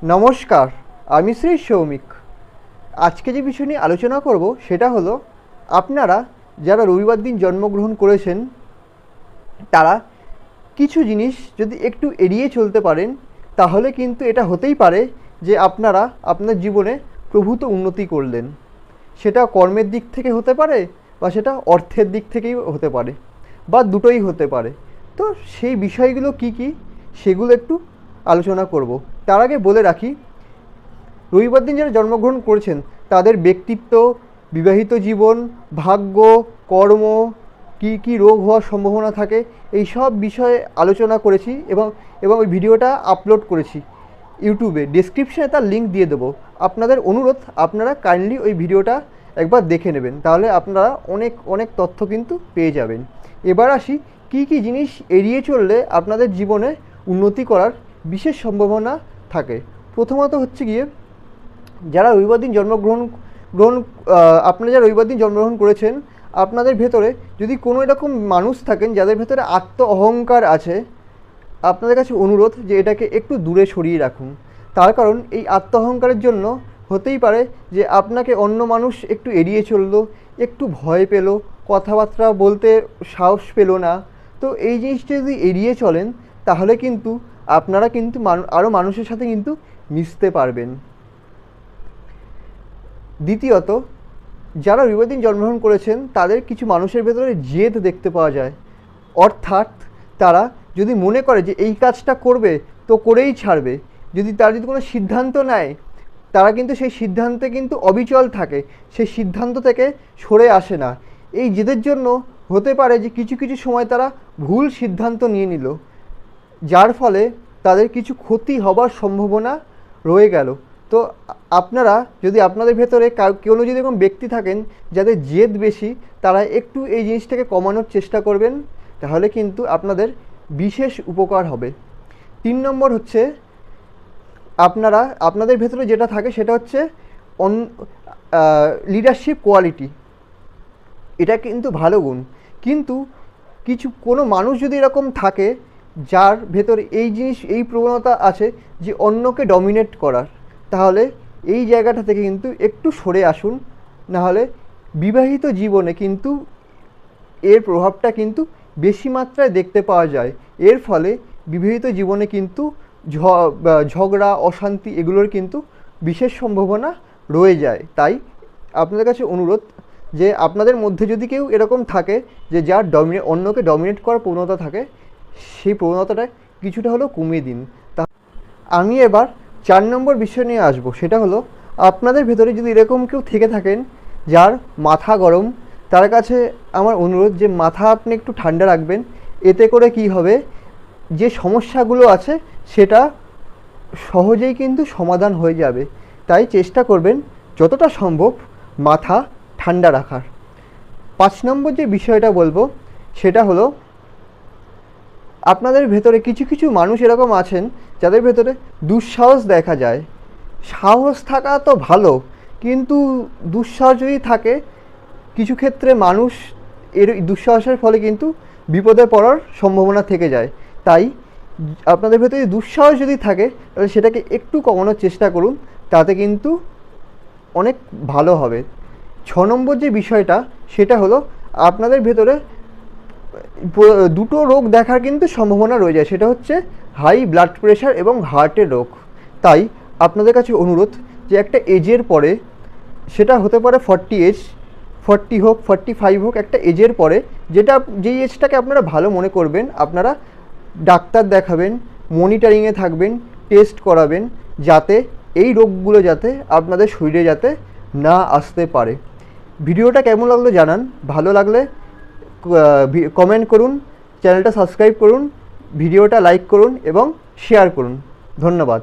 নমস্কার, আমি শ্রী সৌমিক। আজকে যে বিষয় নিয়ে আলোচনা করব সেটা হলো, আপনারা যারা রবিবার দিন জন্মগ্রহণ করেছেন তারা কিছু জিনিস যদি একটু এড়িয়ে চলতে পারেন, তাহলে কিন্তু এটা হতেই পারে যে আপনারা আপনার জীবনে প্রভূত উন্নতি করলেন। সেটা কর্মের দিক থেকে হতে পারে, বা সেটা অর্থের দিক থেকেই হতে পারে, বা দুটোই হতে পারে। তো সেই বিষয়গুলো কি কি সেগুলো একটু আলোচনা করব। তার আগে বলে রাখি, রবিবার দিন যারা জন্মগ্রহণ করেছেন তাদের ব্যক্তিত্ব, বিবাহিত জীবন, ভাগ্য, কর্ম, কি কি রোগ হওয়ার সম্ভাবনা থাকে, এই সব বিষয়ে আলোচনা করেছি এবং এবং ওই ভিডিওটা আপলোড করেছি ইউটিউবে। ডেসক্রিপশানে তার লিঙ্ক দিয়ে দেবো। আপনাদের অনুরোধ, আপনারা কাইন্ডলি ওই ভিডিওটা একবার দেখে নেবেন, তাহলে আপনারা অনেক অনেক তথ্য কিন্তু পেয়ে যাবেন। এবার আসি, কি কি জিনিস এড়িয়ে চললে আপনাদের জীবনে উন্নতি করার বিশেষ সম্ভাবনা থাকে। প্রথমত হচ্ছে গিয়ে, যারা রবিবার দিন আপনারা যারা রবিবার দিন জন্মগ্রহণ করেছেন, আপনাদের ভেতরে যদি কোনো এরকম মানুষ থাকেন যাদের ভেতরে আত্ম অহংকার আছে, আপনাদের কাছে অনুরোধ যে এটাকে একটু দূরে সরিয়ে রাখুন। তার কারণ এই আত্ম অহংকারের জন্য হতেই পারে যে আপনাকে অন্য মানুষ একটু এড়িয়ে চললো, একটু ভয় পেল, কথাবার্তা বলতে সাহস পেল না। তো এই জিনিসটা যদি এড়িয়ে চলেন, তাহলে কিন্তু আপনারা কিন্তু আরও মানুষের সাথে কিন্তু মিশতে পারবেন। দ্বিতীয়ত, যারা রবিবার দিন জন্মগ্রহণ করেছেন তাদের কিছু মানুষের ভেতরে জেদ দেখতে পাওয়া যায়। অর্থাৎ তারা যদি মনে করে যে এই কাজটা করবে তো করেই ছাড়বে, তারা যদি কোনো সিদ্ধান্ত নেয়, তারা কিন্তু সেই সিদ্ধান্তে কিন্তু অবিচল থাকে, সেই সিদ্ধান্ত থেকে সরে আসে না। এই জেদের জন্য হতে পারে যে কিছু কিছু সময় তারা ভুল সিদ্ধান্ত নিয়ে নিল, যার ফলে তাদের কিছু ক্ষতি হবার সম্ভাবনা রয়ে গেল। তো আপনারা যদি আপনাদের ভেতরে কোনো যদি এরকম ব্যক্তি থাকেন যাদের জেদ বেশি, তারা একটু এই জিনিসটাকে কমানোর চেষ্টা করবেন, তাহলে কিন্তু আপনাদের বিশেষ উপকার হবে। 3 নম্বর হচ্ছে, আপনাদের ভেতরে যেটা থাকে সেটা হচ্ছে লিডারশিপ কোয়ালিটি। এটা কিন্তু ভালো গুণ, কিন্তু কোনো মানুষ যদি এরকম থাকে যার ভেতরে এই প্রবণতা আছে যে অন্যকে ডমিনেট করার, তাহলে এই জায়গাটা থেকে কিন্তু একটু সরে আসুন। নাহলে বিবাহিত জীবনে কিন্তু এর প্রভাবটা কিন্তু বেশি মাত্রায় দেখতে পাওয়া যায়। এর ফলে বিবাহিত জীবনে কিন্তু ঝগড়া, অশান্তি এগুলোর কিন্তু বিশেষ সম্ভাবনা রয়ে যায়। তাই আপনাদের কাছে অনুরোধ যে আপনাদের মধ্যে যদি কেউ এরকম থাকে যে যার অন্যকে ডমিনেট করার প্রবণতা থাকে, সেই প্রবণতাটা কিছুটা হলেও কমিয়ে দিন। আমি এবার 4 নম্বর বিষয় নিয়ে আসবো। সেটা হলো, আপনাদের ভেতরে যদি এরকম কেউ থেকে থাকেন যার মাথা গরম, তার কাছে আমার অনুরোধ যে মাথা আপনি একটু ঠান্ডা রাখবেন। এতে করে কি হবে, যে সমস্যাগুলো আছে সেটা সহজেই কিন্তু সমাধান হয়ে যাবে। তাই চেষ্টা করবেন যতটা সম্ভব মাথা ঠান্ডা রাখার। 5 নম্বর যে বিষয়টা বলবো সেটা হলো, আপনাদের ভেতরে কিছু কিছু মানুষ এরকম আছেন যাদের ভেতরে দুঃসাহস দেখা যায়। সাহস থাকা তো ভালো, কিন্তু দুঃসাহস যদি থাকে, কিছু ক্ষেত্রে মানুষ এর দুঃসাহসের ফলে কিন্তু বিপদে পড়ার সম্ভাবনা থেকে যায়। তাই আপনাদের ভেতরে দুঃসাহস যদি থাকে, তাহলে সেটাকে একটু কমানোর চেষ্টা করুন, তাতে কিন্তু অনেক ভালো হবে। 6 নম্বর যে বিষয়টা সেটা হলো, আপনাদের ভেতরে দুটো রোগ দেখার কিন্তু সম্ভাবনা রয়ে যায়। সেটা হচ্ছে হাই ব্লাড প্রেশার এবং হার্টের রোগ। তাই আপনাদের কাছে অনুরোধ যে একটা এজের পরে, সেটা হতে পারে 40 হোক, 45 হোক, একটা এজের পরে, যেই এজটাকে আপনারা ভালো মনে করবেন, আপনারা ডাক্তার দেখাবেন, মনিটরিংয়ে থাকবেন, টেস্ট করাবেন, যাতে এই রোগগুলো যাতে আপনাদের শরীরে যাতে না আসতে পারে। ভিডিওটা কেমন লাগলো জানান। ভালো লাগলে কমেন্ট করুন, চ্যানেলটা সাবস্ক্রাইব করুন, ভিডিওটা লাইক করুন এবং শেয়ার করুন। ধন্যবাদ।